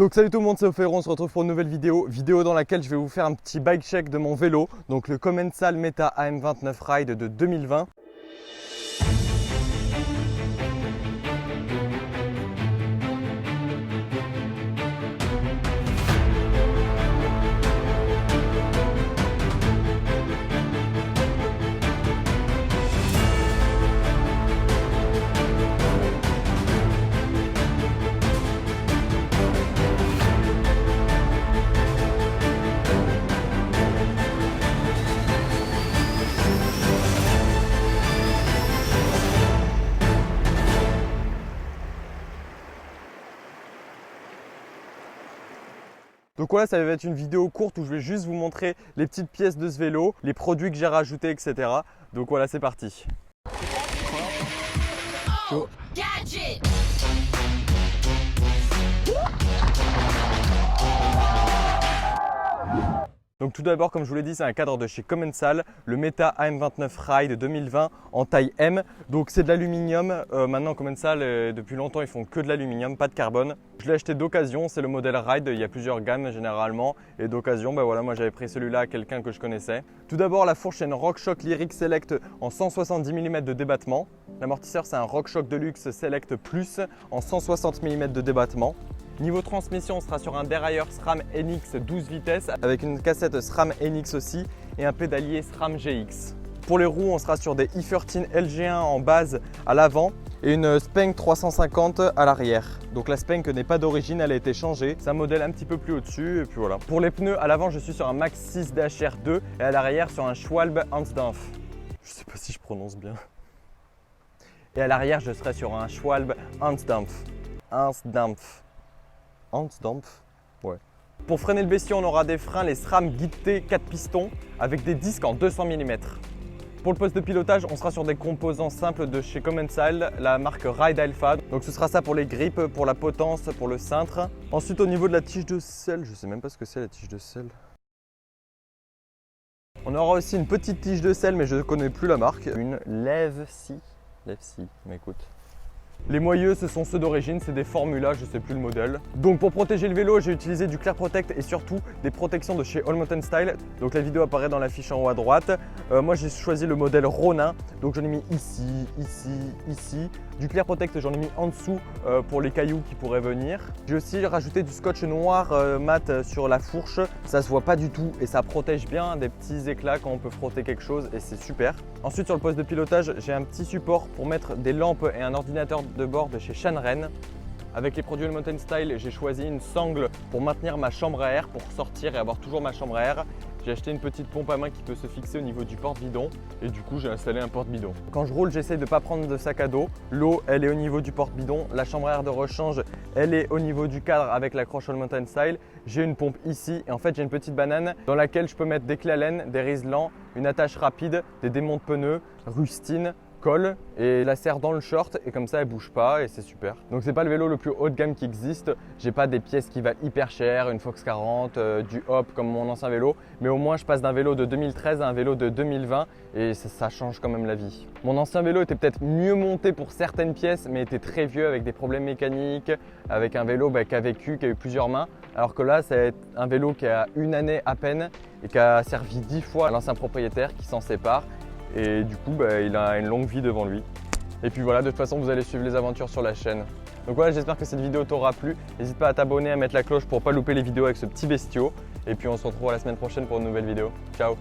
Donc salut tout le monde, c'est Ophéron, on se retrouve pour une nouvelle vidéo dans laquelle je vais vous faire un petit bike check de mon vélo, donc le Commencal Meta AM29 Ride de 2020. Donc voilà, ça va être une vidéo courte où je vais juste vous montrer les petites pièces de ce vélo, les produits que j'ai rajoutés, etc. Donc voilà, c'est parti. Go. Donc tout d'abord, comme je vous l'ai dit, c'est un cadre de chez Commencal, le Meta AM29 Ride 2020 en taille M. Donc c'est de l'aluminium. Maintenant Commencal, depuis longtemps, ils font que de l'aluminium, pas de carbone. Je l'ai acheté d'occasion, c'est le modèle Ride, il y a plusieurs gammes généralement. Et d'occasion, voilà, moi j'avais pris celui-là à quelqu'un que je connaissais. Tout d'abord, la fourche est une RockShox Lyric Select en 170 mm de débattement. L'amortisseur, c'est un RockShox Deluxe Select Plus en 160 mm de débattement. Niveau transmission, on sera sur un dérailleur SRAM NX 12 vitesses avec une cassette SRAM NX aussi et un pédalier SRAM GX. Pour les roues, on sera sur des E13 LG1 en base à l'avant et une Spank 350 à l'arrière. Donc la Spank n'est pas d'origine, elle a été changée. C'est un modèle un petit peu plus au-dessus et puis voilà. Pour les pneus, à l'avant, je suis sur un Max 6 HR2 et à l'arrière sur un Schwalbe Hansdampf. Je sais pas si je prononce bien. Et à l'arrière, je serai sur un Schwalbe Hansdampf. Hansdampf, ouais. Pour freiner le bestiau, on aura des freins, les SRAM Guide-T 4 pistons avec des disques en 200 mm. Pour le poste de pilotage, on sera sur des composants simples de chez Commencal, la marque Ride Alpha. Donc ce sera ça pour les grippes, pour la potence, pour le cintre. Ensuite, au niveau de la tige de selle, je sais même pas ce que c'est la tige de selle. On aura aussi une petite tige de selle, mais je ne connais plus la marque. Une Levcy, mais écoute. Les moyeux, ce sont ceux d'origine, c'est des Formula, je ne sais plus le modèle. Donc pour protéger le vélo, j'ai utilisé du Clear Protect et surtout des protections de chez All Mountain Style. Donc la vidéo apparaît dans la fiche en haut à droite. Moi j'ai choisi le modèle Ronin, donc j'en ai mis ici, ici. Du Clear Protect, j'en ai mis en dessous pour les cailloux qui pourraient venir. J'ai aussi rajouté du scotch noir mat sur la fourche. Ça se voit pas du tout et ça protège bien des petits éclats quand on peut frotter quelque chose et c'est super. Ensuite sur le poste de pilotage, j'ai un petit support pour mettre des lampes et un ordinateur de bord de chez Shanren. Avec les produits All Mountain Style, j'ai choisi une sangle pour maintenir ma chambre à air, pour sortir et avoir toujours ma chambre à air. J'ai acheté une petite pompe à main qui peut se fixer au niveau du porte-bidon et du coup j'ai installé un porte-bidon. Quand je roule, j'essaie de ne pas prendre de sac à dos. L'eau, elle est au niveau du porte-bidon. La chambre à air de rechange, elle est au niveau du cadre avec l'accroche All Mountain Style. J'ai une pompe ici et en fait j'ai une petite banane dans laquelle je peux mettre des clés Allen, des riselants, une attache rapide, des démontes pneus, rustine, colle et la serre dans le short et comme ça elle bouge pas et c'est super. Donc c'est pas le vélo le plus haut de gamme qui existe, j'ai pas des pièces qui valent hyper cher, une Fox 40, du Hop comme mon ancien vélo, mais au moins je passe d'un vélo de 2013 à un vélo de 2020 et ça change quand même la vie. Mon ancien vélo était peut-être mieux monté pour certaines pièces mais était très vieux avec des problèmes mécaniques, avec un vélo qui a vécu, qui a eu plusieurs mains, alors que là c'est un vélo qui a une année à peine et qui a servi 10 fois à l'ancien propriétaire qui s'en sépare. Et du coup, il a une longue vie devant lui. Et puis voilà, de toute façon, vous allez suivre les aventures sur la chaîne. Donc voilà, j'espère que cette vidéo t'aura plu. N'hésite pas à t'abonner, à mettre la cloche pour ne pas louper les vidéos avec ce petit bestiau. Et puis on se retrouve la semaine prochaine pour une nouvelle vidéo. Ciao!